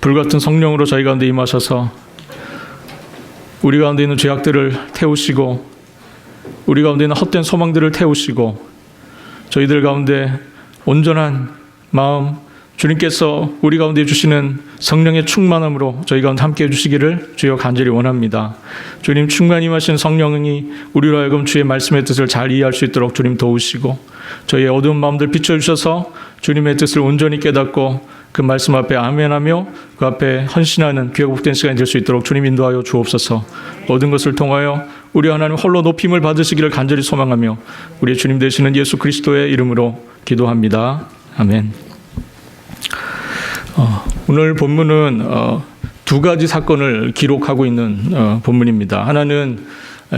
불같은 성령으로 저희 가운데 임하셔서 우리 가운데 있는 죄악들을 태우시고 우리 가운데 있는 헛된 소망들을 태우시고 저희들 가운데 온전한 마음, 주님께서 우리 가운데 주시는 성령의 충만함으로 저희 가운데 함께 해주시기를 주여 간절히 원합니다. 주님 충만히 임하신 성령이 우리로 하여금 주의 말씀의 뜻을 잘 이해할 수 있도록 주님 도우시고 저희의 어두운 마음들 비춰주셔서 주님의 뜻을 온전히 깨닫고 그 말씀 앞에 아멘하며 그 앞에 헌신하는 귀하고 복된 시간이 될 수 있도록 주님 인도하여 주옵소서. 모든 것을 통하여 우리 하나님 홀로 높임을 받으시기를 간절히 소망하며 우리의 주님 되시는 예수 그리스도의 이름으로 기도합니다. 아멘. 오늘 본문은 두 가지 사건을 기록하고 있는 본문입니다. 하나는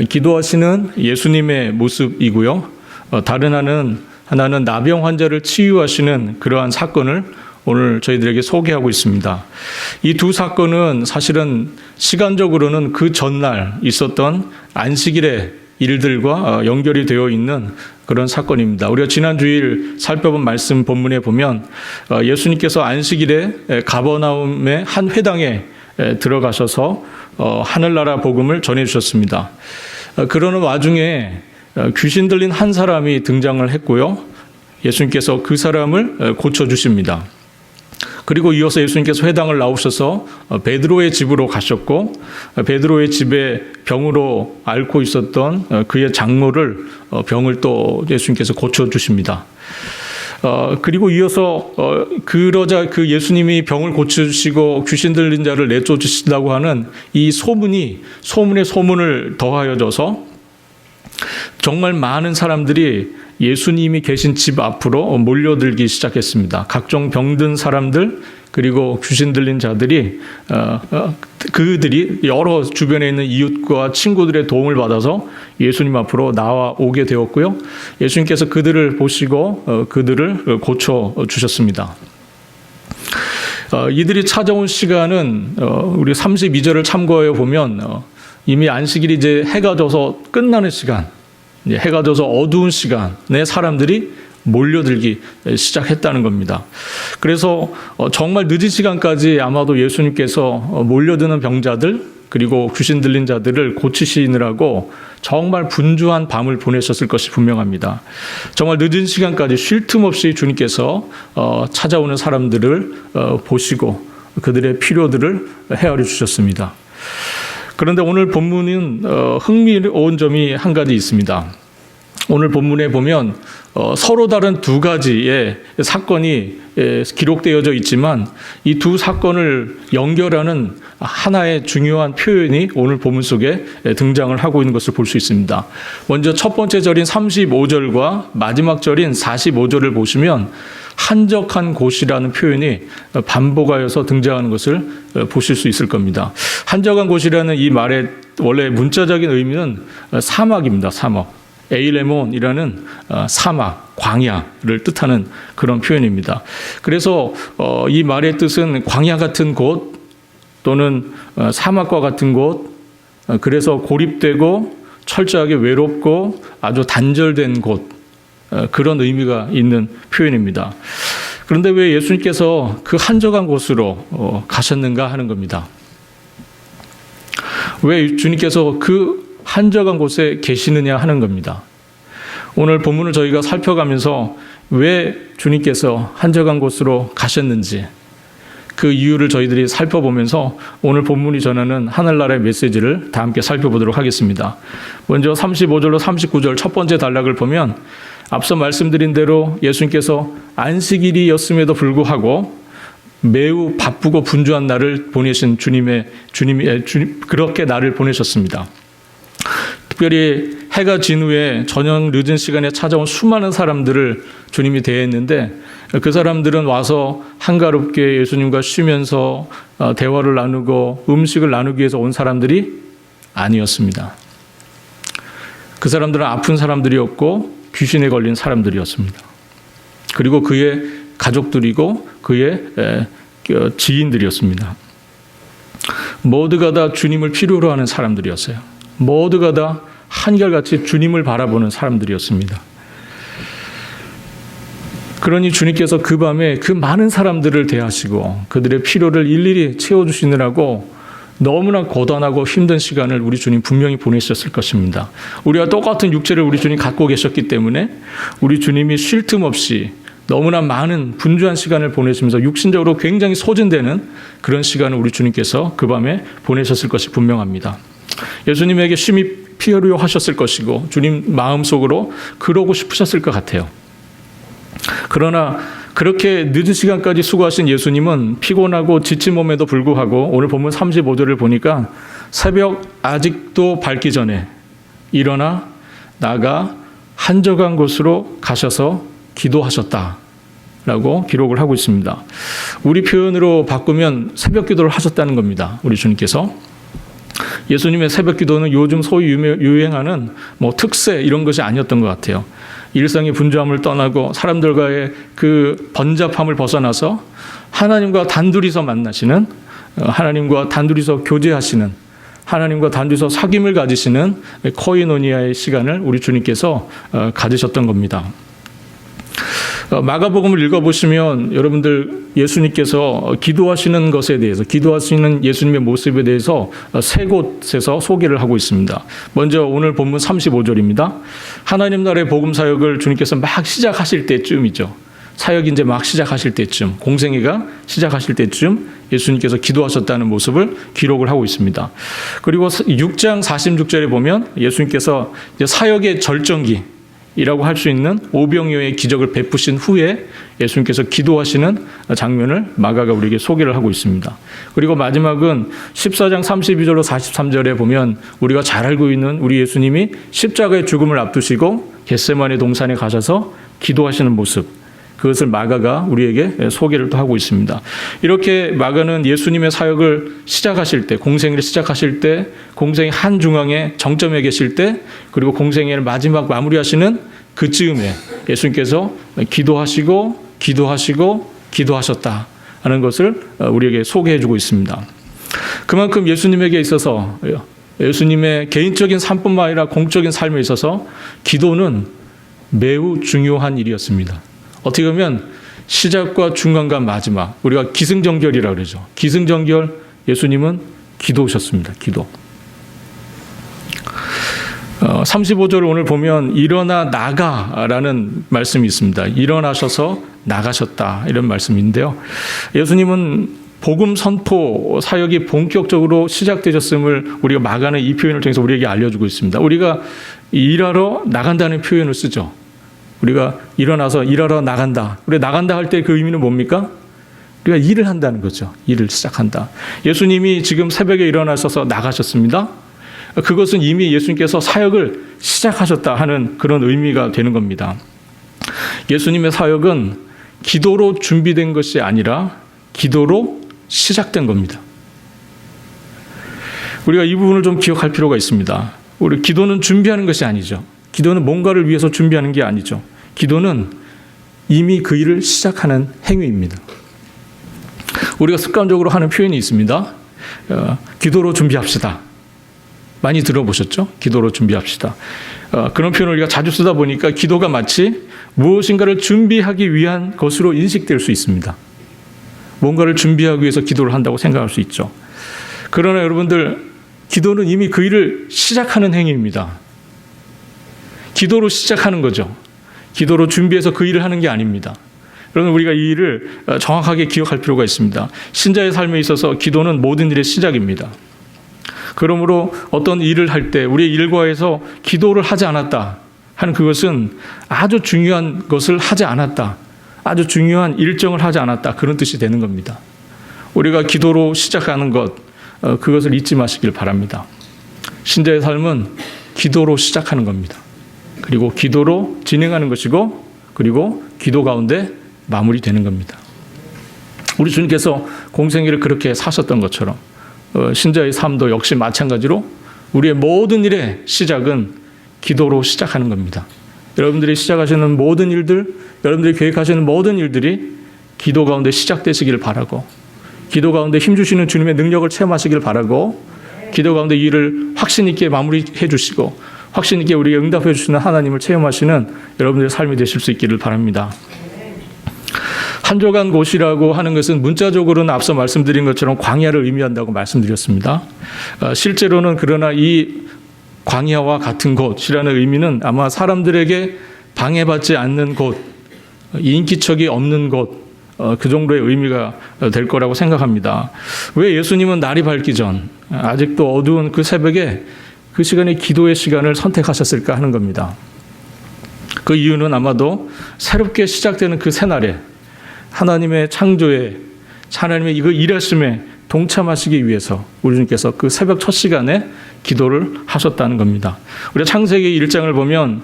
기도하시는 예수님의 모습이고요. 다른 하나는 나병 환자를 치유하시는 그러한 사건을 오늘 저희들에게 소개하고 있습니다. 이 두 사건은 사실은 시간적으로는 그 전날 있었던 안식일의 일들과 연결이 되어 있는 그런 사건입니다. 우리가 지난 주일 살펴본 말씀 본문에 보면 예수님께서 안식일에 가버나움의 한 회당에 들어가셔서 하늘나라 복음을 전해주셨습니다. 그러는 와중에 귀신 들린 한 사람이 등장을 했고요. 예수님께서 그 사람을 고쳐주십니다. 그리고 이어서 예수님께서 회당을 나오셔서 베드로의 집으로 가셨고 베드로의 집에 병으로 앓고 있었던 그의 장모를 병을 또 예수님께서 고쳐주십니다. 그리고 이어서 그러자 그 예수님이 병을 고쳐주시고 귀신 들린 자를 내쫓으신다고 하는 이 소문에 소문을 더하여져서 정말 많은 사람들이 예수님이 계신 집 앞으로 몰려들기 시작했습니다. 각종 병든 사람들 그리고 귀신 들린 자들이 그들이 여러 주변에 있는 이웃과 친구들의 도움을 받아서 예수님 앞으로 나와오게 되었고요. 예수님께서 그들을 보시고 그들을 고쳐주셨습니다. 이들이 찾아온 시간은 우리 32절을 참고해 보면 이미 안식일이 이제 해가 져서 끝나는 시간, 해가 져서 어두운 시간에 사람들이 몰려들기 시작했다는 겁니다. 그래서 정말 늦은 시간까지 아마도 예수님께서 몰려드는 병자들 그리고 귀신 들린 자들을 고치시느라고 정말 분주한 밤을 보내셨을 것이 분명합니다. 정말 늦은 시간까지 쉴 틈 없이 주님께서 찾아오는 사람들을 보시고 그들의 필요들을 헤아려 주셨습니다. 그런데 오늘 본문은 흥미로운 점이 한 가지 있습니다. 오늘 본문에 보면 서로 다른 두 가지의 사건이 기록되어져 있지만 이 두 사건을 연결하는 하나의 중요한 표현이 오늘 본문 속에 등장을 하고 있는 것을 볼 수 있습니다. 먼저 첫 번째 절인 35절과 마지막 절인 45절을 보시면 한적한 곳이라는 표현이 반복하여서 등장하는 것을 보실 수 있을 겁니다. 한적한 곳이라는 이 말의 원래 문자적인 의미는 사막입니다. 사막. 에일레몬이라는 사막, 광야를 뜻하는 그런 표현입니다. 그래서 이 말의 뜻은 광야 같은 곳 또는 사막과 같은 곳, 그래서 고립되고 철저하게 외롭고 아주 단절된 곳, 그런 의미가 있는 표현입니다. 그런데 왜 예수님께서 그 한적한 곳으로 가셨는가 하는 겁니다. 왜 주님께서 그 한적한 곳에 계시느냐 하는 겁니다. 오늘 본문을 저희가 살펴가면서 왜 주님께서 한적한 곳으로 가셨는지 그 이유를 저희들이 살펴보면서 오늘 본문이 전하는 하늘나라의 메시지를 다 함께 살펴보도록 하겠습니다. 먼저 35절로 39절 첫 번째 단락을 보면 앞서 말씀드린 대로 예수님께서 안식일이었음에도 불구하고 매우 바쁘고 분주한 날을 보내신 주님이 그렇게 날을 보내셨습니다. 특별히 해가 진 후에 저녁 늦은 시간에 찾아온 수많은 사람들을 주님이 대했는데 그 사람들은 와서 한가롭게 예수님과 쉬면서 대화를 나누고 음식을 나누기 위해서 온 사람들이 아니었습니다. 그 사람들은 아픈 사람들이었고 귀신에 걸린 사람들이었습니다. 그리고 그의 가족들이고 그의 지인들이었습니다. 모두가 다 주님을 필요로 하는 사람들이었어요. 모두가 다 한결같이 주님을 바라보는 사람들이었습니다. 그러니 주님께서 그 밤에 그 많은 사람들을 대하시고 그들의 필요를 일일이 채워주시느라고 너무나 고단하고 힘든 시간을 우리 주님 분명히 보내셨을 것입니다. 우리와 똑같은 육체를 우리 주님 갖고 계셨기 때문에 우리 주님이 쉴 틈 없이 너무나 많은 분주한 시간을 보내시면서 육신적으로 굉장히 소진되는 그런 시간을 우리 주님께서 그 밤에 보내셨을 것이 분명합니다. 예수님에게 심히 필요 하셨을 것이고 주님 마음속으로 그러고 싶으셨을 것 같아요. 그러나 그렇게 늦은 시간까지 수고하신 예수님은 피곤하고 지친 몸에도 불구하고 오늘 본문 35절을 보니까 새벽 아직도 밝기 전에 일어나 나가 한적한 곳으로 가셔서 기도하셨다라고 기록을 하고 있습니다. 우리 표현으로 바꾸면 새벽 기도를 하셨다는 겁니다. 우리 주님께서. 예수님의 새벽 기도는 요즘 소위 유행하는 특세 이런 것이 아니었던 것 같아요. 일상의 분주함을 떠나고 사람들과의 그 번잡함을 벗어나서 하나님과 단둘이서 만나시는, 하나님과 단둘이서 교제하시는, 하나님과 단둘이서 사귐을 가지시는 코이노니아의 시간을 우리 주님께서 가지셨던 겁니다. 마가복음을 읽어보시면 여러분들 예수님께서 기도하시는 것에 대해서, 기도하시는 예수님의 모습에 대해서 세 곳에서 소개를 하고 있습니다. 먼저 오늘 본문 35절입니다. 하나님 나라의 복음 사역을 주님께서 막 시작하실 때쯤이죠. 사역이 이제 막 시작하실 때쯤, 공생애가 시작하실 때쯤 예수님께서 기도하셨다는 모습을 기록을 하고 있습니다. 그리고 6장 46절에 보면 예수님께서 이제 사역의 절정기, 이라고 할 수 있는 오병이어의 기적을 베푸신 후에 예수님께서 기도하시는 장면을 마가가 우리에게 소개를 하고 있습니다. 그리고 마지막은 14장 32절로 43절에 보면 우리가 잘 알고 있는 우리 예수님이 십자가의 죽음을 앞두시고 겟세마네 동산에 가셔서 기도하시는 모습, 그것을 마가가 우리에게 소개를 또 하고 있습니다. 이렇게 마가는 예수님의 사역을 시작하실 때, 공생애를 시작하실 때, 공생애 한중앙에 정점에 계실 때, 그리고 공생애를 마지막 마무리하시는 그쯤에 예수님께서 기도하셨다 하는 것을 우리에게 소개해 주고 있습니다. 그만큼 예수님에게 있어서, 예수님의 개인적인 삶뿐만 아니라 공적인 삶에 있어서 기도는 매우 중요한 일이었습니다. 어떻게 보면 시작과 중간과 마지막, 우리가 기승전결이라고 그러죠. 기승전결, 예수님은 기도하셨습니다. 기도. 35절을 오늘 보면 일어나 나가라는 말씀이 있습니다. 일어나셔서 나가셨다, 이런 말씀인데요. 예수님은 복음 선포 사역이 본격적으로 시작되셨음을 우리가 마가는 이 표현을 통해서 우리에게 알려주고 있습니다. 우리가 일하러 나간다는 표현을 쓰죠. 우리가 일어나서 일하러 나간다. 우리가 나간다 할 때 그 의미는 뭡니까? 우리가 일을 한다는 거죠. 일을 시작한다. 예수님이 지금 새벽에 일어나셔서 나가셨습니다. 그것은 이미 예수님께서 사역을 시작하셨다 하는 그런 의미가 되는 겁니다. 예수님의 사역은 기도로 준비된 것이 아니라 기도로 시작된 겁니다. 우리가 이 부분을 좀 기억할 필요가 있습니다. 우리 기도는 준비하는 것이 아니죠. 기도는 뭔가를 위해서 준비하는 게 아니죠. 기도는 이미 그 일을 시작하는 행위입니다. 우리가 습관적으로 하는 표현이 있습니다. 기도로 준비합시다. 많이 들어보셨죠? 기도로 준비합시다. 그런 표현을 우리가 자주 쓰다 보니까 기도가 마치 무엇인가를 준비하기 위한 것으로 인식될 수 있습니다. 뭔가를 준비하기 위해서 기도를 한다고 생각할 수 있죠. 그러나 여러분들, 기도는 이미 그 일을 시작하는 행위입니다. 기도로 시작하는 거죠. 기도로 준비해서 그 일을 하는 게 아닙니다. 그러면 우리가 이 일을 정확하게 기억할 필요가 있습니다. 신자의 삶에 있어서 기도는 모든 일의 시작입니다. 그러므로 어떤 일을 할 때 우리의 일과에서 기도를 하지 않았다 하는 그것은 아주 중요한 것을 하지 않았다, 아주 중요한 일정을 하지 않았다, 그런 뜻이 되는 겁니다. 우리가 기도로 시작하는 것, 그것을 잊지 마시길 바랍니다. 신자의 삶은 기도로 시작하는 겁니다. 그리고 기도로 진행하는 것이고, 그리고 기도 가운데 마무리되는 겁니다. 우리 주님께서 공생애를 그렇게 사셨던 것처럼 신자의 삶도 역시 마찬가지로 우리의 모든 일의 시작은 기도로 시작하는 겁니다. 여러분들이 시작하시는 모든 일들, 여러분들이 계획하시는 모든 일들이 기도 가운데 시작되시길 바라고, 기도 가운데 힘주시는 주님의 능력을 체험하시길 바라고, 기도 가운데 이 일을 확신 있게 마무리해 주시고 확신 있게 우리에게 응답해 주시는 하나님을 체험하시는 여러분들의 삶이 되실 수 있기를 바랍니다. 한적한 곳이라고 하는 것은 문자적으로는 앞서 말씀드린 것처럼 광야를 의미한다고 말씀드렸습니다. 실제로는 그러나 이 광야와 같은 곳이라는 의미는 아마 사람들에게 방해받지 않는 곳, 인기척이 없는 곳, 그 정도의 의미가 될 거라고 생각합니다. 왜 예수님은 날이 밝기 전, 아직도 어두운 그 새벽에 그 시간에 기도의 시간을 선택하셨을까 하는 겁니다. 그 이유는 아마도 새롭게 시작되는 그 새날에 하나님의 창조에, 하나님의 이거 일하심에 동참하시기 위해서 우리 주님께서 그 새벽 첫 시간에 기도를 하셨다는 겁니다. 우리가 창세기 1장을 보면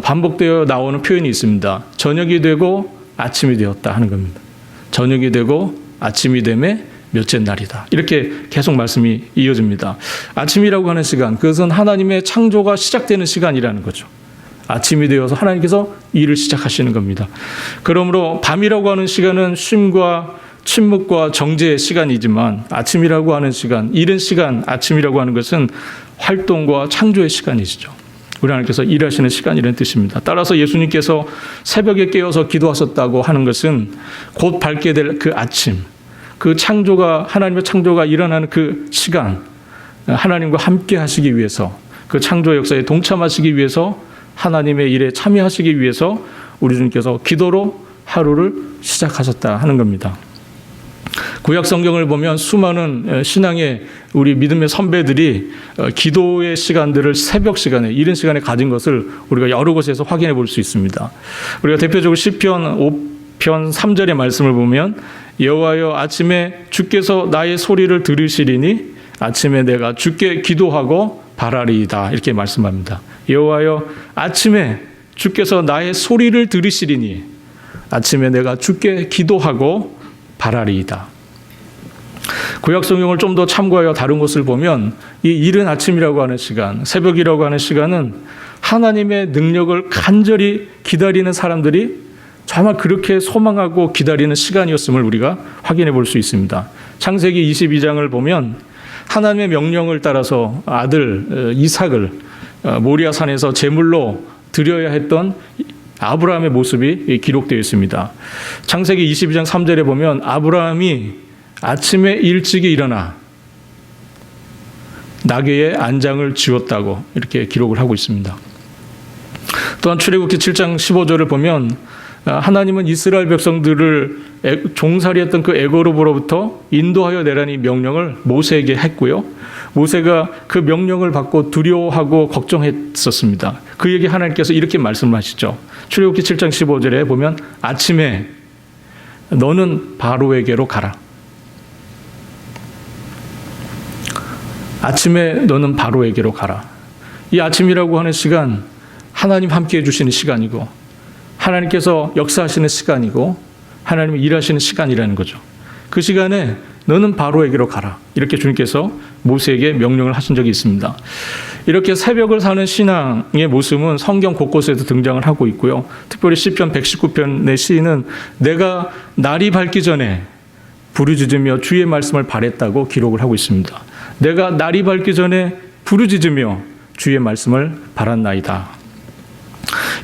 반복되어 나오는 표현이 있습니다. 저녁이 되고 아침이 되었다 하는 겁니다. 저녁이 되고 아침이 되매 몇째 날이다. 이렇게 계속 말씀이 이어집니다. 아침이라고 하는 시간, 그것은 하나님의 창조가 시작되는 시간이라는 거죠. 아침이 되어서 하나님께서 일을 시작하시는 겁니다. 그러므로 밤이라고 하는 시간은 쉼과 침묵과 정죄의 시간이지만 아침이라고 하는 시간, 이른 시간, 아침이라고 하는 것은 활동과 창조의 시간이시죠. 우리 하나님께서 일하시는 시간이라는 뜻입니다. 따라서 예수님께서 새벽에 깨어서 기도하셨다고 하는 것은 곧 밝게 될 그 아침, 그 창조가, 하나님의 창조가 일어나는 그 시간, 하나님과 함께 하시기 위해서, 그 창조 역사에 동참하시기 위해서, 하나님의 일에 참여하시기 위해서 우리 주님께서 기도로 하루를 시작하셨다 하는 겁니다. 구약 성경을 보면 수많은 신앙의 우리 믿음의 선배들이 기도의 시간들을 새벽 시간에, 이른 시간에 가진 것을 우리가 여러 곳에서 확인해 볼 수 있습니다. 우리가 대표적으로 시편 5편 3절의 말씀을 보면 여호와여 아침에 주께서 나의 소리를 들으시리니 아침에 내가 주께 기도하고 바라리이다. 이렇게 말씀합니다. 여호와여 아침에 주께서 나의 소리를 들으시리니 아침에 내가 주께 기도하고 바라리이다. 구약 성경을 좀 더 참고하여 다른 곳을 보면 이 이른 아침이라고 하는 시간, 새벽이라고 하는 시간은 하나님의 능력을 간절히 기다리는 사람들이 정말 그렇게 소망하고 기다리는 시간이었음을 우리가 확인해 볼 수 있습니다. 창세기 22장을 보면 하나님의 명령을 따라서 아들 이삭을 모리아 산에서 제물로 드려야 했던 아브라함의 모습이 기록되어 있습니다. 창세기 22장 3절에 보면 아브라함이 아침에 일찍이 일어나 나귀의 안장을 지었다고 이렇게 기록을 하고 있습니다. 또한 출애굽기 7장 15절을 보면 하나님은 이스라엘 백성들을 종살이했던 그 애고롭으로부터 인도하여 내라니 명령을 모세에게 했고요. 모세가 그 명령을 받고 두려워하고 걱정했었습니다. 그에게 하나님께서 이렇게 말씀하시죠. 출애굽기 7장 15절에 보면 아침에 너는 바로에게로 가라. 아침에 너는 바로에게로 가라. 이 아침이라고 하는 시간 하나님 함께 해주시는 시간이고 하나님께서 역사하시는 시간이고 하나님이 일하시는 시간이라는 거죠. 그 시간에 너는 바로에게로 가라. 이렇게 주님께서 모세에게 명령을 하신 적이 있습니다. 이렇게 새벽을 사는 신앙의 모습은 성경 곳곳에도 등장을 하고 있고요. 특별히 시편 119편의 시인은 내가 날이 밝기 전에 부르짖으며 주의 말씀을 바랬다고 기록을 하고 있습니다. 내가 날이 밝기 전에 부르짖으며 주의 말씀을 바랐나이다.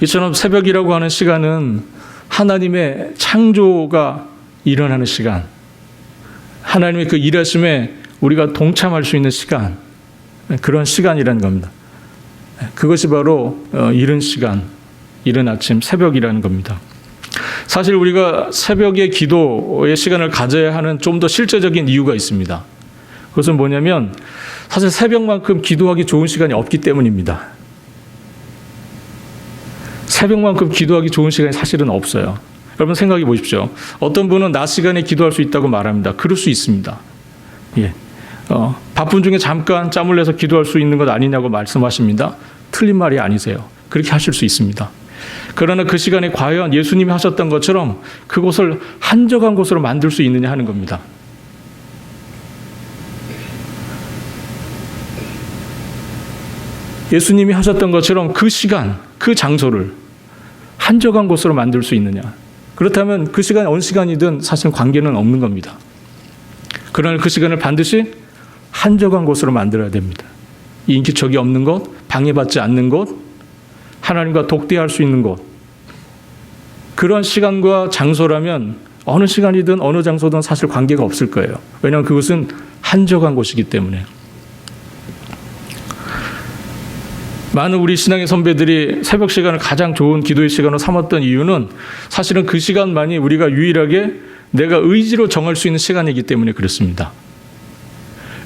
이처럼 새벽이라고 하는 시간은 하나님의 창조가 일어나는 시간, 하나님의 그 일하심에 우리가 동참할 수 있는 시간, 그런 시간이라는 겁니다. 그것이 바로 이른 시간, 이른 아침, 새벽이라는 겁니다. 사실 우리가 새벽에 기도의 시간을 가져야 하는 좀 더 실제적인 이유가 있습니다. 그것은 뭐냐면 사실 새벽만큼 기도하기 좋은 시간이 없기 때문입니다. 새벽만큼 기도하기 좋은 시간이 사실은 없어요. 여러분 생각해 보십시오. 어떤 분은 낮 시간에 기도할 수 있다고 말합니다. 그럴 수 있습니다. 예. 바쁜 중에 잠깐 짬을 내서 기도할 수 있는 것 아니냐고 말씀하십니다. 틀린 말이 아니세요. 그렇게 하실 수 있습니다. 그러나 그 시간에 과연 예수님이 하셨던 것처럼 그곳을 한적한 곳으로 만들 수 있느냐 하는 겁니다. 예수님이 하셨던 것처럼 그 시간, 그 장소를 한적한 곳으로 만들 수 있느냐. 그렇다면 그 시간이 어느 시간이든 사실 관계는 없는 겁니다. 그러나 그 시간을 반드시 한적한 곳으로 만들어야 됩니다. 인기척이 없는 곳, 방해받지 않는 곳, 하나님과 독대할 수 있는 곳. 그런 시간과 장소라면 어느 시간이든 어느 장소든 사실 관계가 없을 거예요. 왜냐하면 그것은 한적한 곳이기 때문에. 많은 우리 신앙의 선배들이 새벽 시간을 가장 좋은 기도의 시간으로 삼았던 이유는 사실은 그 시간만이 우리가 유일하게 내가 의지로 정할 수 있는 시간이기 때문에 그렇습니다.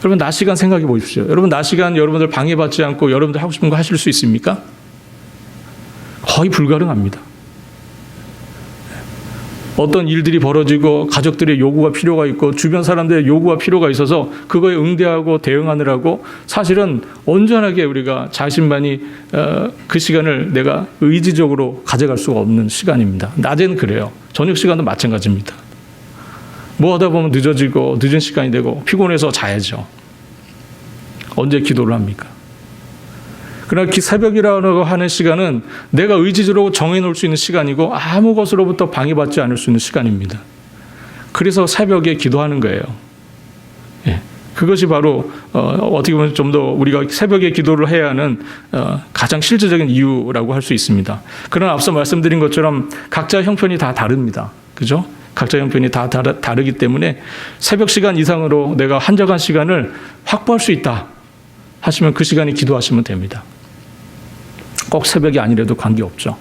여러분, 낮 시간 생각해 보십시오. 여러분, 낮 시간 여러분들 방해받지 않고 여러분들 하고 싶은 거 하실 수 있습니까? 거의 불가능합니다. 어떤 일들이 벌어지고 가족들의 요구가 필요가 있고 주변 사람들의 요구가 필요가 있어서 그거에 응대하고 대응하느라고 사실은 온전하게 우리가 자신만이 그 시간을 내가 의지적으로 가져갈 수가 없는 시간입니다. 낮에는 그래요. 저녁 시간도 마찬가지입니다. 뭐 하다 보면 늦어지고 늦은 시간이 되고 피곤해서 자야죠. 언제 기도를 합니까? 그러나 새벽이라고 하는 시간은 내가 의지적으로 정해놓을 수 있는 시간이고 아무 것으로부터 방해받지 않을 수 있는 시간입니다. 그래서 새벽에 기도하는 거예요. 예, 그것이 바로 어떻게 보면 좀 더 우리가 새벽에 기도를 해야 하는 가장 실질적인 이유라고 할 수 있습니다. 그러나 앞서 말씀드린 것처럼 각자 형편이 다 다릅니다. 그죠? 각자 형편이 다 다르기 때문에 새벽 시간 이상으로 내가 한적한 시간을 확보할 수 있다 하시면 그 시간에 기도하시면 됩니다. 꼭 새벽이 아니라도 관계없죠.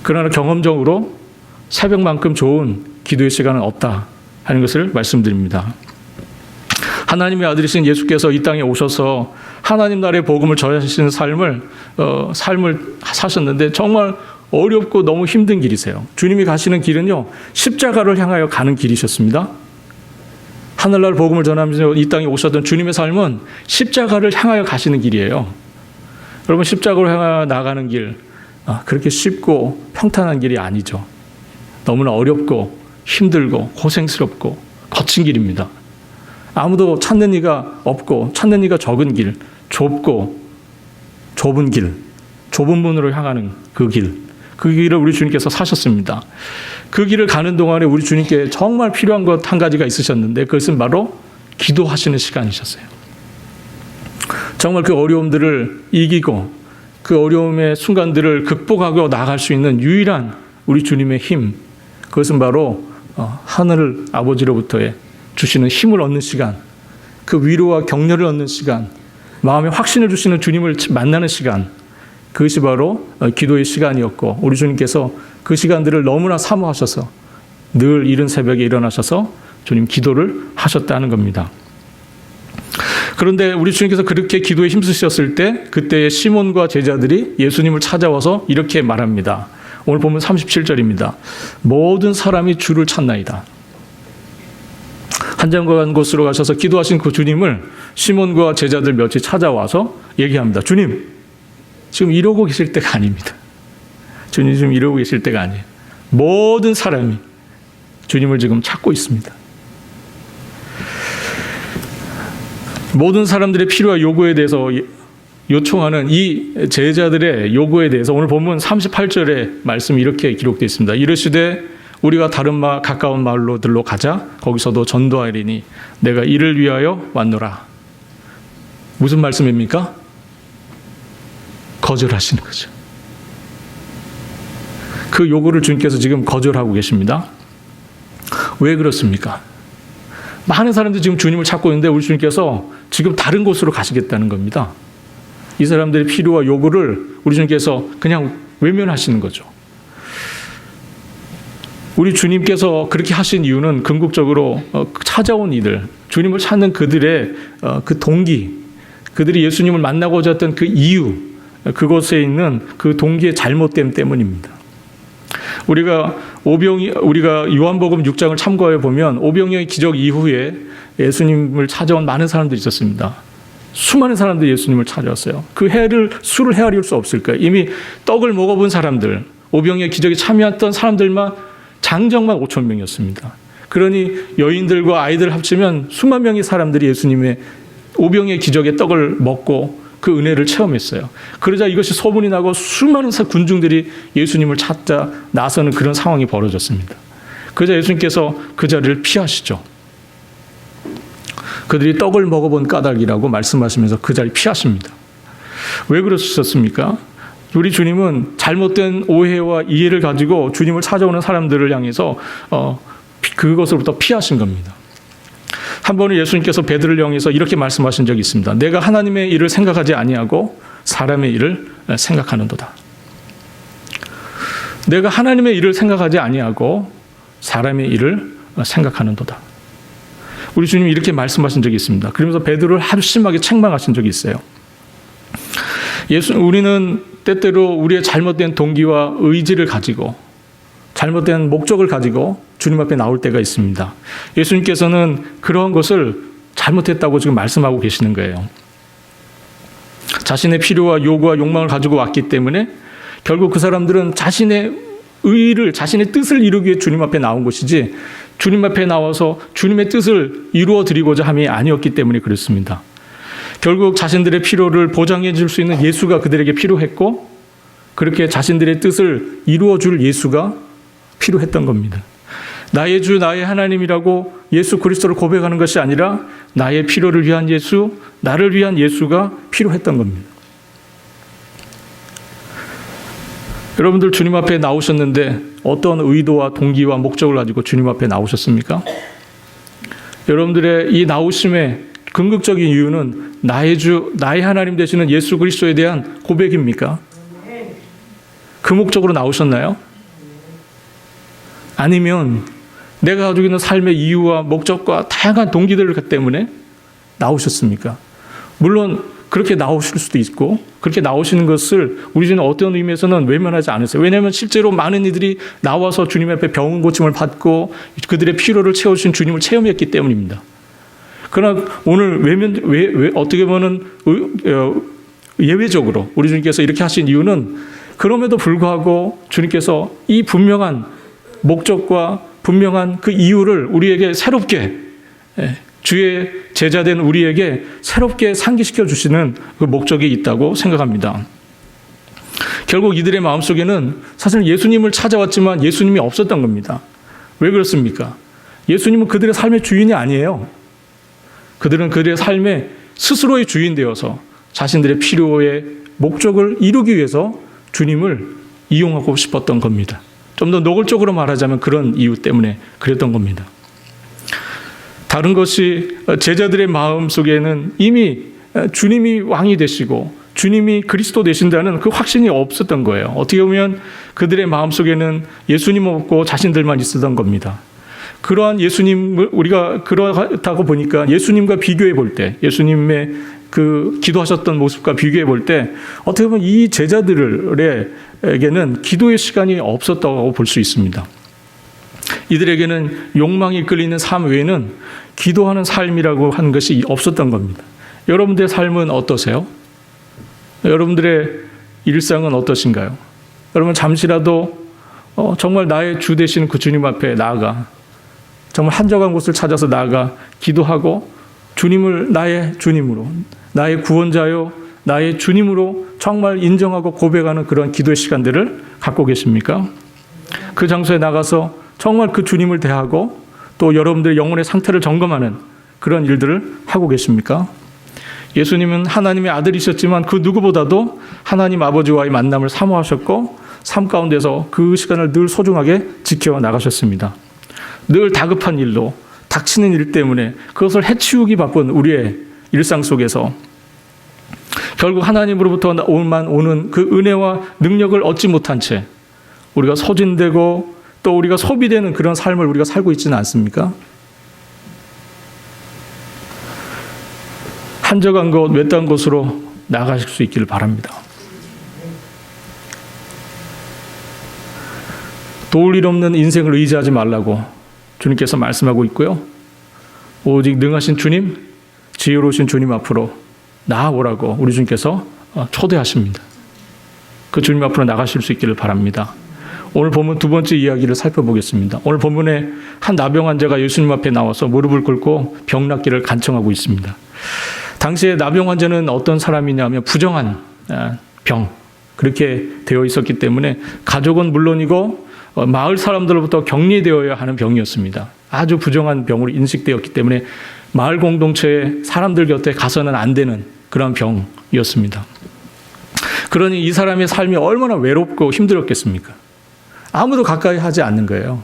그러나 경험적으로 새벽만큼 좋은 기도의 시간은 없다 하는 것을 말씀드립니다. 하나님의 아들이신 예수께서 이 땅에 오셔서 하나님 나라의 복음을 전하시는 삶을 사셨는데 정말 어렵고 너무 힘든 길이세요. 주님이 가시는 길은요, 십자가를 향하여 가는 길이셨습니다. 하늘나라 복음을 전하면서 이 땅에 오셨던 주님의 삶은 십자가를 향하여 가시는 길이에요. 여러분, 십자가로 향하여 나가는 길, 그렇게 쉽고 평탄한 길이 아니죠. 너무나 어렵고 힘들고 고생스럽고 거친 길입니다. 아무도 찾는 이가 없고 찾는 이가 적은 길, 좁고 좁은 길, 좁은 문으로 향하는 그 길을 우리 주님께서 사셨습니다. 그 길을 가는 동안에 우리 주님께 정말 필요한 것 한 가지가 있으셨는데 그것은 바로 기도하시는 시간이셨어요. 정말 그 어려움들을 이기고 그 어려움의 순간들을 극복하고 나아갈 수 있는 유일한 우리 주님의 힘, 그것은 바로 하늘 아버지로부터의 주시는 힘을 얻는 시간, 그 위로와 격려를 얻는 시간, 마음에 확신을 주시는 주님을 만나는 시간, 그것이 바로 기도의 시간이었고 우리 주님께서 그 시간들을 너무나 사모하셔서 늘 이른 새벽에 일어나셔서 주님 기도를 하셨다는 겁니다. 그런데 우리 주님께서 그렇게 기도에 힘쓰셨을 때 그때 시몬과 제자들이 예수님을 찾아와서 이렇게 말합니다. 오늘 보면 37절입니다. 모든 사람이 주를 찾나이다. 한정한 곳으로 가셔서 기도하신 그 주님을 시몬과 제자들 몇이 찾아와서 얘기합니다. 주님, 지금 이러고 계실 때가 아닙니다. 주님 지금 이러고 계실 때가 아니에요. 모든 사람이 주님을 지금 찾고 있습니다. 모든 사람들의 필요와 요구에 대해서 요청하는 이 제자들의 요구에 대해서 오늘 본문 38절에 말씀이 이렇게 기록되어 있습니다. 이르시되 우리가 다른 가까운 마을로들로 가자. 거기서도 전도하리니 내가 이를 위하여 왔노라. 무슨 말씀입니까? 거절하시는 거죠. 그 요구를 주님께서 지금 거절하고 계십니다. 왜 그렇습니까? 많은 사람들이 지금 주님을 찾고 있는데 우리 주님께서 지금 다른 곳으로 가시겠다는 겁니다. 이 사람들의 필요와 요구를 우리 주님께서 그냥 외면하시는 거죠. 우리 주님께서 그렇게 하신 이유는 궁극적으로 찾아온 이들, 주님을 찾는 그들의 그 동기, 그들이 예수님을 만나고자 했던 그 이유, 그곳에 있는 그 동기의 잘못됨 때문입니다. 우리가 요한복음 6장을 참고해 보면 오병이어의 기적 이후에 예수님을 찾아온 많은 사람들이 있었습니다. 수많은 사람들이 예수님을 찾아왔어요. 그 수를 헤아릴 수 없을 거예요. 이미 떡을 먹어본 사람들, 오병이어의 기적에 참여했던 사람들만 장정만 5천 명이었습니다. 그러니 여인들과 아이들 합치면 수만 명의 사람들이 예수님의 오병이어의 기적의 떡을 먹고 그 은혜를 체험했어요. 그러자 이것이 소문이 나고 수많은 군중들이 예수님을 찾자 나서는 그런 상황이 벌어졌습니다. 그러자 예수님께서 그 자리를 피하시죠. 그들이 떡을 먹어본 까닭이라고 말씀하시면서 그 자리 피하십니다. 왜 그러셨습니까? 우리 주님은 잘못된 오해와 이해를 가지고 주님을 찾아오는 사람들을 향해서 그것으로부터 피하신 겁니다. 한 번은 예수님께서 베드로를 향해서 이렇게 말씀하신 적이 있습니다. 내가 하나님의 일을 생각하지 아니하고 사람의 일을 생각하는도다. 내가 하나님의 일을 생각하지 아니하고 사람의 일을 생각하는도다. 우리 주님이 이렇게 말씀하신 적이 있습니다. 그러면서 베드로를 아주 심하게 책망하신 적이 있어요. 우리는 때때로 우리의 잘못된 동기와 의지를 가지고 잘못된 목적을 가지고 주님 앞에 나올 때가 있습니다. 예수님께서는 그런 것을 잘못했다고 지금 말씀하고 계시는 거예요. 자신의 필요와 요구와 욕망을 가지고 왔기 때문에 결국 그 사람들은 자신의 의의를, 자신의 뜻을 이루기 위해 주님 앞에 나온 것이지 주님 앞에 나와서 주님의 뜻을 이루어 드리고자 함이 아니었기 때문에 그렇습니다. 결국 자신들의 필요를 보장해 줄 수 있는 예수가 그들에게 필요했고 그렇게 자신들의 뜻을 이루어 줄 예수가 필요했던 겁니다. 나의 주, 나의 하나님이라고 예수 그리스도를 고백하는 것이 아니라 나의 필요를 위한 예수, 나를 위한 예수가 필요했던 겁니다. 여러분들 주님 앞에 나오셨는데 어떤 의도와 동기와 목적을 가지고 주님 앞에 나오셨습니까? 여러분들의 이 나오심의 궁극적인 이유는 나의 주, 나의 하나님 되시는 예수 그리스도에 대한 고백입니까? 그 목적으로 나오셨나요? 아니면 내가 가지고 있는 삶의 이유와 목적과 다양한 동기들 때문에 나오셨습니까? 물론 그렇게 나오실 수도 있고 그렇게 나오시는 것을 우리 주는 어떤 의미에서는 외면하지 않으세요. 왜냐하면 실제로 많은 이들이 나와서 주님 앞에 병원 고침을 받고 그들의 필요를 채워주신 주님을 체험했기 때문입니다. 그러나 오늘 어떻게 보면 예외적으로 우리 주님께서 이렇게 하신 이유는 그럼에도 불구하고 주님께서 이 분명한 목적과 분명한 그 이유를 우리에게 새롭게 주의 제자된 우리에게 새롭게 상기시켜 주시는 그 목적이 있다고 생각합니다. 결국 이들의 마음속에는 사실 예수님을 찾아왔지만 예수님이 없었던 겁니다. 왜 그렇습니까? 예수님은 그들의 삶의 주인이 아니에요. 그들은 그들의 삶의 스스로의 주인 되어서 자신들의 필요의 목적을 이루기 위해서 주님을 이용하고 싶었던 겁니다. 좀 더 노골적으로 말하자면 그런 이유 때문에 그랬던 겁니다. 다른 것이 제자들의 마음 속에는 이미 주님이 왕이 되시고 주님이 그리스도 되신다는 그 확신이 없었던 거예요. 어떻게 보면 그들의 마음 속에는 예수님 없고 자신들만 있었던 겁니다. 그러한 예수님을 우리가 그렇다고 보니까 예수님과 비교해 볼 때, 예수님의 그 기도하셨던 모습과 비교해 볼 때 어떻게 보면 이 제자들에게는 기도의 시간이 없었다고 볼 수 있습니다. 이들에게는 욕망이 이끌리는 삶 외에는 기도하는 삶이라고 하는 것이 없었던 겁니다. 여러분들의 삶은 어떠세요? 여러분들의 일상은 어떠신가요? 여러분 잠시라도 정말 나의 주 되시는 그 주님 앞에 나아가 정말 한적한 곳을 찾아서 나아가 기도하고 주님을 나의 주님으로, 나의 구원자요, 나의 주님으로 정말 인정하고 고백하는 그런 기도의 시간들을 갖고 계십니까? 그 장소에 나가서 정말 그 주님을 대하고 또 여러분들의 영혼의 상태를 점검하는 그런 일들을 하고 계십니까? 예수님은 하나님의 아들이셨지만 그 누구보다도 하나님 아버지와의 만남을 사모하셨고 삶 가운데서 그 시간을 늘 소중하게 지켜나가셨습니다. 늘 다급한 일로 닥치는 일 때문에 그것을 해치우기 바쁜 우리의 일상 속에서 결국 하나님으로부터 오는 그 은혜와 능력을 얻지 못한 채 우리가 소진되고 또 우리가 소비되는 그런 삶을 우리가 살고 있지는 않습니까? 한적한 곳, 외딴 곳으로 나가실 수 있기를 바랍니다. 도울 일 없는 인생을 의지하지 말라고 주님께서 말씀하고 있고요. 오직 능하신 주님, 지혜로우신 주님 앞으로 나아오라고 우리 주님께서 초대하십니다. 그 주님 앞으로 나가실 수 있기를 바랍니다. 오늘 본문 두 번째 이야기를 살펴보겠습니다. 오늘 본문에 한 나병 환자가 예수님 앞에 나와서 무릎을 꿇고 병 낫기를 간청하고 있습니다. 당시에 나병 환자는 어떤 사람이냐면 부정한 병, 그렇게 되어 있었기 때문에 가족은 물론이고 마을 사람들로부터 격리되어야 하는 병이었습니다. 아주 부정한 병으로 인식되었기 때문에 마을 공동체의 사람들 곁에 가서는 안 되는 그런 병이었습니다. 그러니 이 사람의 삶이 얼마나 외롭고 힘들었겠습니까? 아무도 가까이 하지 않는 거예요.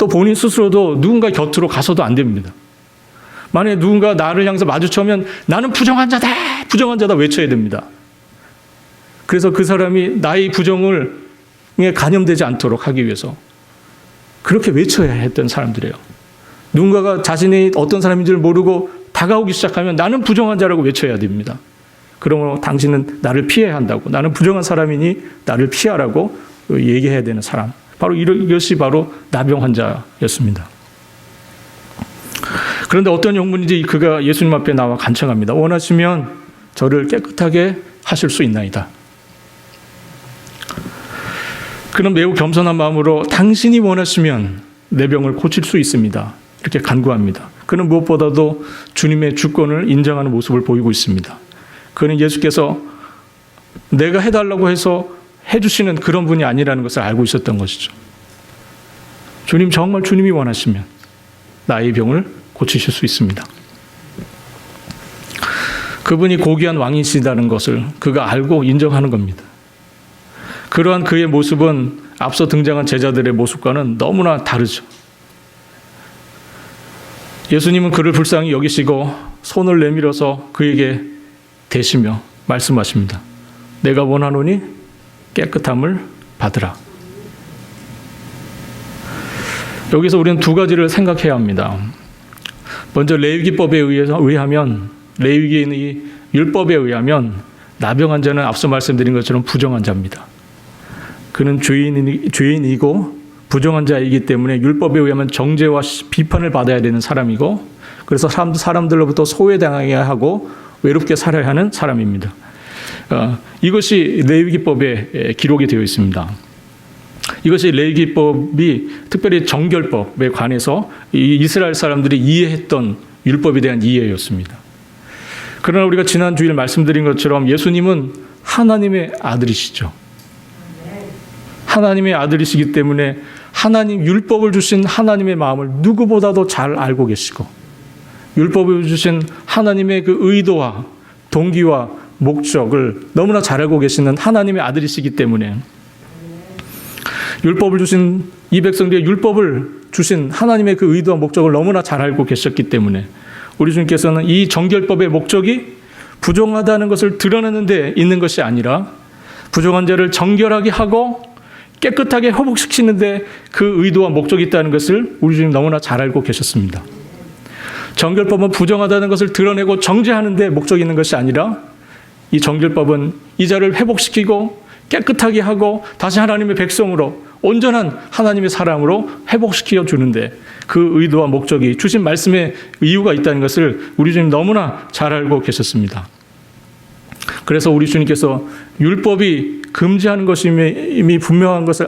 또 본인 스스로도 누군가 곁으로 가서도 안 됩니다. 만약에 누군가 나를 향해서 마주쳐면 나는 부정환자다, 부정환자다 외쳐야 됩니다. 그래서 그 사람이 나의 부정을 간염되지 않도록 하기 위해서 그렇게 외쳐야 했던 사람들이에요. 누군가가 자신이 어떤 사람인지를 모르고 다가오기 시작하면 나는 부정환자라고 외쳐야 됩니다. 그러므로 당신은 나를 피해야 한다고, 나는 부정한 사람이니 나를 피하라고 얘기해야 되는 사람, 바로 이것이 바로 나병 환자였습니다. 그런데 어떤 영문인지 그가 예수님 앞에 나와 간청합니다. 원하시면 저를 깨끗하게 하실 수 있나이다. 그는 매우 겸손한 마음으로 당신이 원하시면 내 병을 고칠 수 있습니다. 이렇게 간구합니다. 그는 무엇보다도 주님의 주권을 인정하는 모습을 보이고 있습니다. 그는 예수께서 내가 해달라고 해서 해주시는 그런 분이 아니라는 것을 알고 있었던 것이죠. 주님, 정말 주님이 원하시면 나의 병을 고치실 수 있습니다. 그분이 고귀한 왕이시다는 것을 그가 알고 인정하는 겁니다. 그러한 그의 모습은 앞서 등장한 제자들의 모습과는 너무나 다르죠. 예수님은 그를 불쌍히 여기시고 손을 내밀어서 그에게 대시며 말씀하십니다. 내가 원하노니 깨끗함을 받으라. 여기서 우리는 두 가지를 생각해야 합니다. 먼저 레위기법에 의하면, 레위기의 율법에 의하면 나병 환자는 앞서 말씀드린 것처럼 부정한 자입니다. 그는 죄인이고 부정한 자이기 때문에 율법에 의하면 정죄와 비판을 받아야 되는 사람이고, 그래서 사람들로부터 소외당해야 하고 외롭게 살아야 하는 사람입니다. 이것이 레위기법에 기록이 되어 있습니다. 이것이 레위기법이 특별히 정결법에 관해서 이스라엘 사람들이 이해했던 율법에 대한 이해였습니다. 그러나 우리가 지난 주일 말씀드린 것처럼 예수님은 하나님의 아들이시죠. 하나님의 아들이시기 때문에 하나님 율법을 주신 하나님의 마음을 누구보다도 잘 알고 계시고, 율법을 주신 하나님의 그 의도와 동기와 목적을 너무나 잘 알고 계시는 하나님의 아들이시기 때문에, 율법을 주신 이 백성들의 율법을 주신 하나님의 그 의도와 목적을 너무나 잘 알고 계셨기 때문에 우리 주님께서는 이 정결법의 목적이 부정하다는 것을 드러내는 데 있는 것이 아니라 부정한 자를 정결하게 하고 깨끗하게 회복시키는데 그 의도와 목적이 있다는 것을 우리 주님 너무나 잘 알고 계셨습니다. 정결법은 부정하다는 것을 드러내고 정죄하는 데 목적이 있는 것이 아니라 이 정결법은 이 자를 회복시키고 깨끗하게 하고 다시 하나님의 백성으로 온전한 하나님의 사람으로 회복시켜 주는데 그 의도와 목적이, 주신 말씀의 이유가 있다는 것을 우리 주님 너무나 잘 알고 계셨습니다. 그래서 우리 주님께서 율법이 금지하는 것이 이미 분명한 것을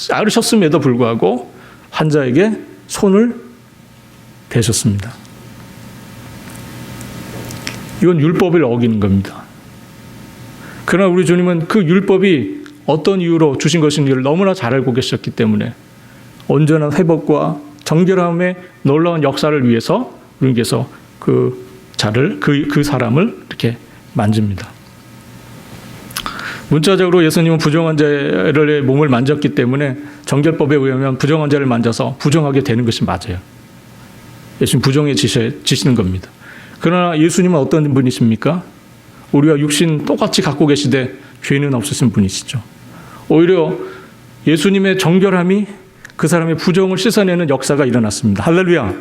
알으셨음에도 불구하고 환자에게 손을 대셨습니다. 이건 율법을 어기는 겁니다. 그러나 우리 주님은 그 율법이 어떤 이유로 주신 것인지를 너무나 잘 알고 계셨기 때문에 온전한 회복과 정결함의 놀라운 역사를 위해서 주님께서 그 사람을 이렇게 만집니다. 문자적으로 예수님은 부정한 자의 몸을 만졌기 때문에 정결법에 의하면 부정한 자를 만져서 부정하게 되는 것이 맞아요. 예수님 부정해지시는 겁니다. 그러나 예수님은 어떤 분이십니까? 우리와 육신 똑같이 갖고 계시되 죄는 없으신 분이시죠. 오히려 예수님의 정결함이 그 사람의 부정을 씻어내는 역사가 일어났습니다. 할렐루야.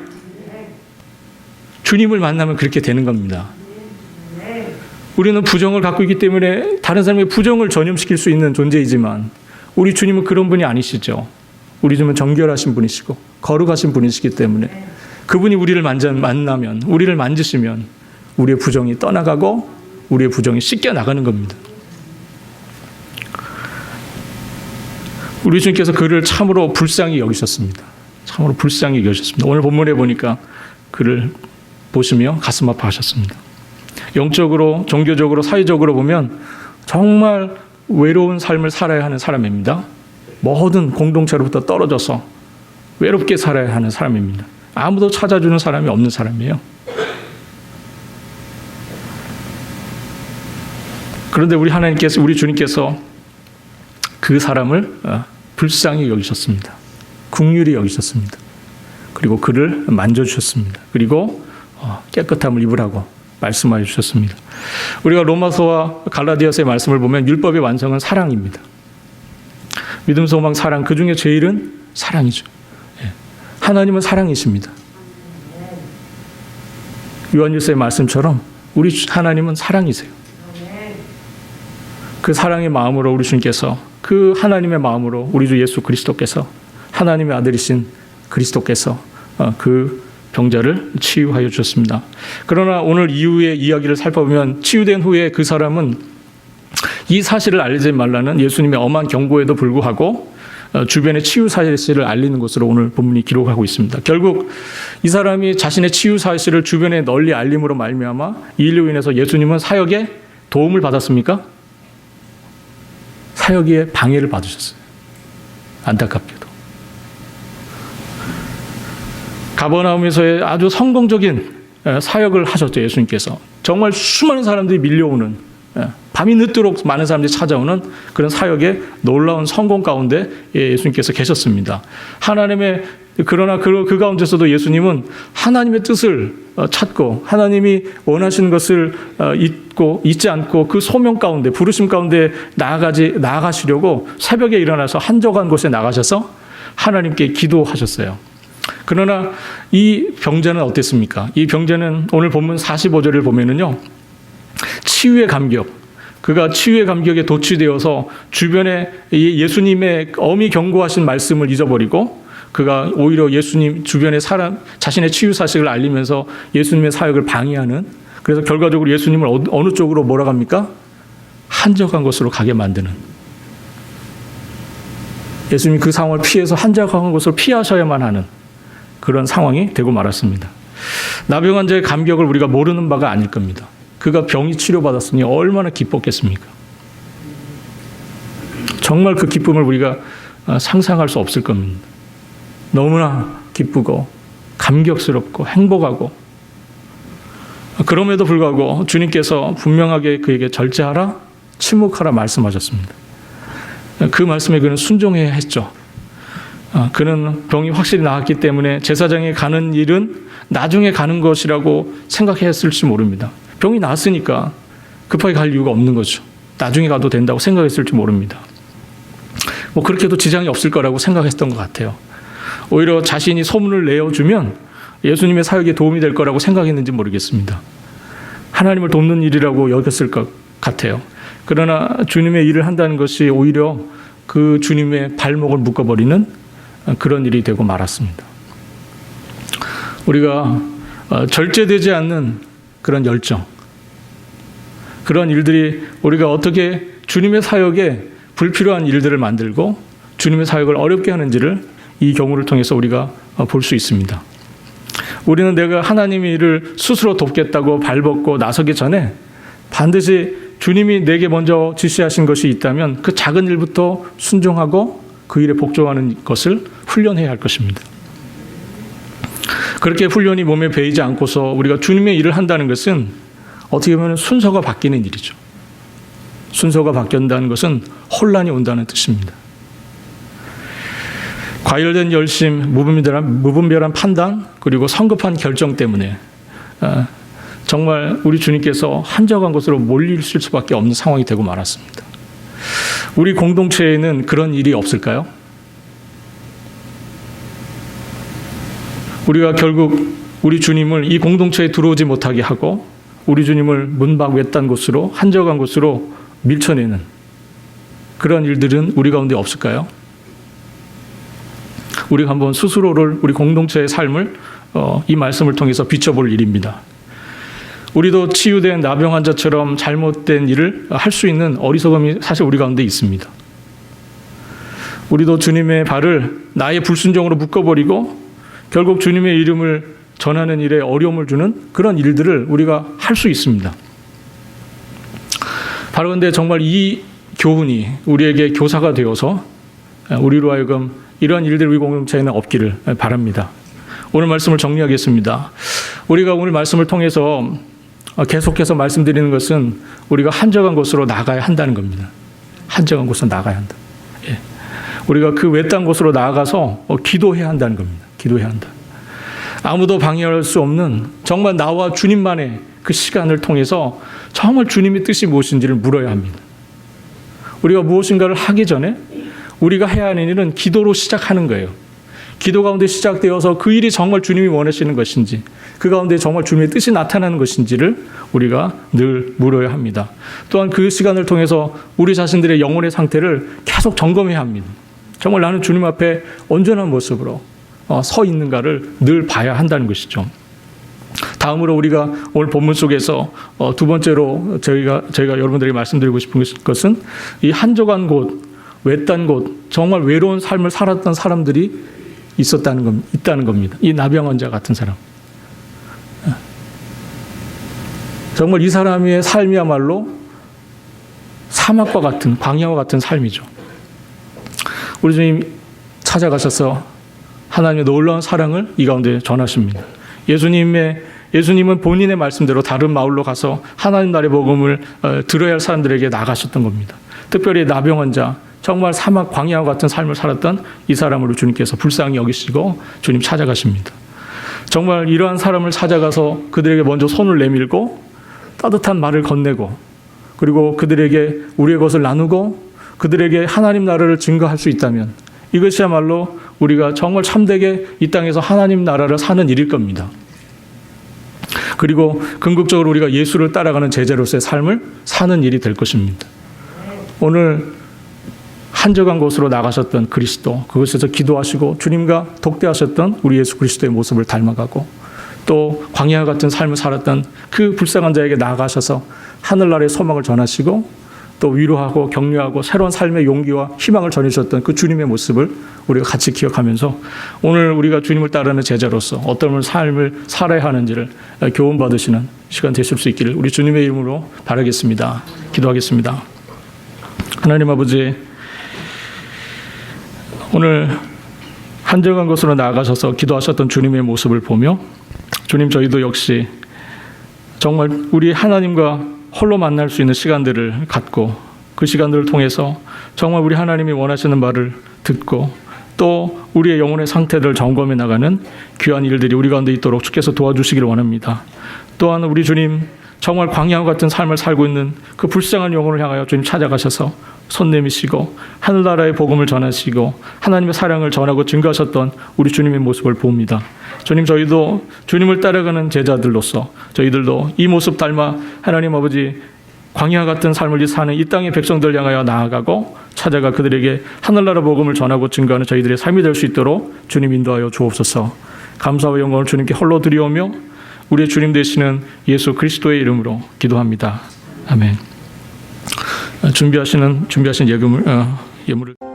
주님을 만나면 그렇게 되는 겁니다. 우리는 부정을 갖고 있기 때문에 다른 사람의 부정을 전염시킬 수 있는 존재이지만 우리 주님은 그런 분이 아니시죠. 우리 주님은 정결하신 분이시고 거룩하신 분이시기 때문에 그분이 우리를 만나면, 우리를 만지시면 우리의 부정이 떠나가고 우리의 부정이 씻겨 나가는 겁니다. 우리 주님께서 그를 참으로 불쌍히 여기셨습니다. 참으로 불쌍히 여기셨습니다. 오늘 본문에 보니까 그를 보시며 가슴 아파하셨습니다. 영적으로, 종교적으로, 사회적으로 보면 정말 외로운 삶을 살아야 하는 사람입니다. 모든 공동체로부터 떨어져서 외롭게 살아야 하는 사람입니다. 아무도 찾아주는 사람이 없는 사람이에요. 그런데 우리 주님께서 그 사람을 불쌍히 여기셨습니다. 긍휼히 여기셨습니다. 그리고 그를 만져주셨습니다. 그리고 깨끗함을 입으라고 말씀하여 주셨습니다. 우리가 로마서와 갈라디아서의 말씀을 보면 율법의 완성은 사랑입니다. 믿음, 소망, 사랑, 그 중에 제일은 사랑이죠. 하나님은 사랑이십니다. 요한일서의 말씀처럼 우리 하나님은 사랑이세요. 그 사랑의 마음으로 우리 주님께서, 그 하나님의 마음으로 우리 주 예수 그리스도께서, 하나님의 아들이신 그리스도께서 그 병자를 치유하여 주셨습니다. 그러나 오늘 이후의 이야기를 살펴보면 치유된 후에 그 사람은 이 사실을 알리지 말라는 예수님의 엄한 경고에도 불구하고 주변의 치유 사실을 알리는 것으로 오늘 본문이 기록하고 있습니다. 결국 이 사람이 자신의 치유 사실을 주변에 널리 알림으로 말미암아 이 일로 인해서 예수님은 사역에 도움을 받았습니까? 사역에 방해를 받으셨어요. 안타깝게도. 가버나움에서의 아주 성공적인 사역을 하셨죠. 예수님께서. 정말 수많은 사람들이 밀려오는, 밤이 늦도록 많은 사람들이 찾아오는 그런 사역의 놀라운 성공 가운데 예수님께서 계셨습니다. 그러나 그 가운데서도 예수님은 하나님의 뜻을 찾고 하나님이 원하시는 것을 잊지 않고 그 소명 가운데, 부르심 가운데 나아가시려고 새벽에 일어나서 한적한 곳에 나가셔서 하나님께 기도하셨어요. 그러나 이 병자는 어땠습니까? 이 병자는 오늘 본문 45절을 보면은요, 치유의 감격, 그가 치유의 감격에 도취되어서 주변에 예수님의 엄히 경고하신 말씀을 잊어버리고 그가 오히려 예수님 주변의 사람, 자신의 치유 사실을 알리면서 예수님의 사역을 방해하는, 그래서 결과적으로 예수님을 어느 쪽으로 몰아갑니까? 한적한 곳으로 가게 만드는, 예수님 그 상황을 피해서 한적한 곳을 피하셔야만 하는 그런 상황이 되고 말았습니다. 나병 환자의 감격을 우리가 모르는 바가 아닐 겁니다. 그가 병이 치료받았으니 얼마나 기뻤겠습니까? 정말 그 기쁨을 우리가 상상할 수 없을 겁니다. 너무나 기쁘고 감격스럽고 행복하고, 그럼에도 불구하고 주님께서 분명하게 그에게 절제하라, 침묵하라 말씀하셨습니다. 그 말씀에 그는 순종해야 했죠. 그는 병이 확실히 나았기 때문에 제사장에 가는 일은 나중에 가는 것이라고 생각했을지 모릅니다. 병이 나았으니까 급하게 갈 이유가 없는 거죠. 나중에 가도 된다고 생각했을지 모릅니다. 그렇게도 지장이 없을 거라고 생각했던 것 같아요. 오히려 자신이 소문을 내어주면 예수님의 사역에 도움이 될 거라고 생각했는지 모르겠습니다. 하나님을 돕는 일이라고 여겼을 것 같아요. 그러나 주님의 일을 한다는 것이 오히려 그 주님의 발목을 묶어버리는 그런 일이 되고 말았습니다. 우리가 절제되지 않는 그런 열정, 그런 일들이 우리가 어떻게 주님의 사역에 불필요한 일들을 만들고 주님의 사역을 어렵게 하는지를 이 경우를 통해서 우리가 볼 수 있습니다. 우리는 내가 하나님의 일을 스스로 돕겠다고 발벗고 나서기 전에 반드시 주님이 내게 먼저 지시하신 것이 있다면 그 작은 일부터 순종하고 그 일에 복종하는 것을 훈련해야 할 것입니다. 그렇게 훈련이 몸에 배이지 않고서 우리가 주님의 일을 한다는 것은 어떻게 보면 순서가 바뀌는 일이죠. 순서가 바뀐다는 것은 혼란이 온다는 뜻입니다. 과열된 열심, 무분별한 판단, 그리고 성급한 결정 때문에 정말 우리 주님께서 한적한 곳으로 몰리실 수밖에 없는 상황이 되고 말았습니다. 우리 공동체에는 그런 일이 없을까요? 우리가 결국 우리 주님을 이 공동체에 들어오지 못하게 하고 우리 주님을 문밖 외딴 곳으로, 한적한 곳으로 밀쳐내는 그런 일들은 우리 가운데 없을까요? 우리가 한번 스스로를, 우리 공동체의 삶을 이 말씀을 통해서 비춰볼 일입니다. 우리도 치유된 나병 환자처럼 잘못된 일을 할 수 있는 어리석음이 사실 우리 가운데 있습니다. 우리도 주님의 발을 나의 불순종으로 묶어버리고 결국 주님의 이름을 전하는 일에 어려움을 주는 그런 일들을 우리가 할 수 있습니다. 바로 그런데 정말 이 교훈이 우리에게 교사가 되어서 우리로 하여금 이러한 일들이 우리 공동체에는 없기를 바랍니다. 오늘 말씀을 정리하겠습니다. 우리가 오늘 말씀을 통해서 계속해서 말씀드리는 것은 우리가 한적한 곳으로 나가야 한다는 겁니다. 한적한 곳으로 나가야 한다. 우리가 그 외딴 곳으로 나아가서 기도해야 한다는 겁니다. 기도해야 한다. 아무도 방해할 수 없는 정말 나와 주님만의 그 시간을 통해서 정말 주님의 뜻이 무엇인지를 물어야 합니다. 우리가 무엇인가를 하기 전에 우리가 해야 하는 일은 기도로 시작하는 거예요. 기도 가운데 시작되어서 그 일이 정말 주님이 원하시는 것인지, 그 가운데 정말 주님의 뜻이 나타나는 것인지를 우리가 늘 물어야 합니다. 또한 그 시간을 통해서 우리 자신들의 영혼의 상태를 계속 점검해야 합니다. 정말 나는 주님 앞에 온전한 모습으로 서 있는가를 늘 봐야 한다는 것이죠. 다음으로 우리가 오늘 본문 속에서 두 번째로 저희가 여러분들에게 말씀드리고 싶은 것은 이 한적한 곳, 외딴 곳, 정말 외로운 삶을 살았던 사람들이 있다는 겁니다. 이 나병원자 같은 사람. 정말 이 사람의 삶이야말로 사막과 같은, 광야와 같은 삶이죠. 우리 주님 찾아가셔서 하나님의 놀라운 사랑을 이 가운데 전하십니다. 예수님은 본인의 말씀대로 다른 마을로 가서 하나님 나라의 복음을 들어야 할 사람들에게 나가셨던 겁니다. 특별히 나병원자, 정말 사막 광야와 같은 삶을 살았던 이 사람으로 주님께서 불쌍히 여기시고 주님 찾아가십니다. 정말 이러한 사람을 찾아가서 그들에게 먼저 손을 내밀고 따뜻한 말을 건네고, 그리고 그들에게 우리의 것을 나누고 그들에게 하나님 나라를 증거할 수 있다면 이것이야말로 우리가 정말 참되게 이 땅에서 하나님 나라를 사는 일일 겁니다. 그리고 궁극적으로 우리가 예수를 따라가는 제자로서의 삶을 사는 일이 될 것입니다. 오늘 한적한 곳으로 나가셨던 그리스도, 그곳에서 기도하시고 주님과 독대하셨던 우리 예수 그리스도의 모습을 닮아가고, 또 광야 같은 삶을 살았던 그 불쌍한 자에게 나아가셔서 하늘나라의 소망을 전하시고 또 위로하고 격려하고 새로운 삶의 용기와 희망을 전해주셨던 그 주님의 모습을 우리가 같이 기억하면서 오늘 우리가 주님을 따르는 제자로서 어떤 삶을 살아야 하는지를 교훈받으시는 시간 되실 수 있기를 우리 주님의 이름으로 바라겠습니다. 기도하겠습니다. 하나님 아버지, 오늘 한적한 곳으로 나아가셔서 기도하셨던 주님의 모습을 보며 주님, 저희도 역시 정말 우리 하나님과 홀로 만날 수 있는 시간들을 갖고 그 시간들을 통해서 정말 우리 하나님이 원하시는 말을 듣고 또 우리의 영혼의 상태를 점검해 나가는 귀한 일들이 우리 가운데 있도록 주께서 도와주시기를 원합니다. 또한 우리 주님, 정말 광야와 같은 삶을 살고 있는 그 불쌍한 영혼을 향하여 주님 찾아가셔서 손 내미시고 하늘나라의 복음을 전하시고 하나님의 사랑을 전하고 증거하셨던 우리 주님의 모습을 봅니다. 주님, 저희도 주님을 따라가는 제자들로서 저희들도 이 모습 닮아 하나님 아버지 광야 같은 삶을 사는 이 땅의 백성들 향하여 나아가고 찾아가 그들에게 하늘나라 복음을 전하고 증거하는 저희들의 삶이 될 수 있도록 주님 인도하여 주옵소서. 감사와 영광을 주님께 홀로 드리오며 우리의 주님 되시는 예수 그리스도의 이름으로 기도합니다. 아멘. 준비하신 예물을